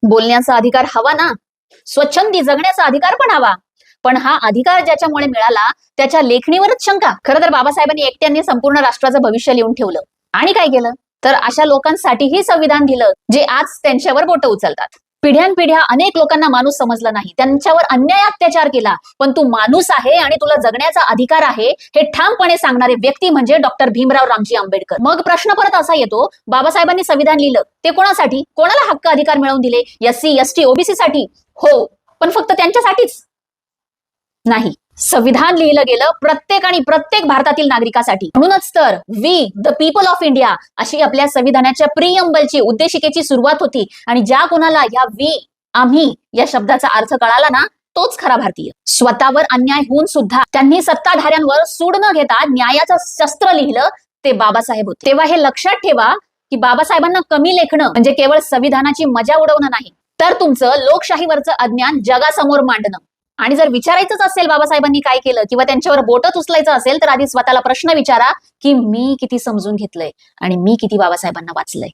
बोलण्याचा अधिकार हवा ना, स्वच्छंदी जगण्याचा अधिकार पण हवा. पण हा अधिकार ज्याच्यामुळे मिळाला त्याच्या लेखणीवरच शंका. खरं तर बाबासाहेबांनी एकट्यांनी संपूर्ण राष्ट्राचं भविष्य लिहून ठेवलं आणि काय केलं तर अशा लोकांसाठीही संविधान दिलं जे आज त्यांच्यावर बोटं उचलतात. पिढ्यानपिढ्या अनेक लोकांना माणूस समजला नाही, त्यांच्यावर अन्याय अत्याचार केला, पण तू माणूस आहे आणि तुला जगण्याचा अधिकार आहे हे ठामपणे सांगणारे व्यक्ती म्हणजे डॉक्टर भीमराव रामजी आंबेडकर. मग प्रश्न परत असा येतो, बाबासाहेबांनी संविधान लिहिलं ते कोणासाठी, कोणाला हक्क अधिकार मिळवून दिले? एससी एसटी ओबीसी साठी? हो, पण फक्त त्यांच्यासाठीच नाही. संविधान लिहिलं गेलं प्रत्येक भारतातील नागरिकासाठी. म्हणूनच तर we the people of India अशी आपल्या संविधानाच्या प्रियम्बलची उद्देशिकेची सुरुवात होती. आणि ज्या कोणाला या वी आम्ही या शब्दाचा अर्थ कळाला ना तोच खरा भारतीय. स्वतःवर अन्याय होऊन सुद्धा त्यांनी सत्ताधाऱ्यांवर सूड न घेता न्यायाचं शस्त्र लिहिलं ते बाबासाहेब होते. तेव्हा हे लक्षात ठेवा की बाबासाहेबांना कमी लेखणं म्हणजे केवळ संविधानाची मजा उडवणं नाही, तर तुमचं लोकशाहीवरचं अज्ञान जगासमोर मांडणं. आणि जर विचारायचंच असेल बाबासाहेबांनी काय केलं किंवा त्यांच्यावर बोटं उचलायचं असेल तर आधी स्वतःला प्रश्न विचारा की मी किती समजून घेतलंय आणि मी किती बाबासाहेबांना वाचलंय.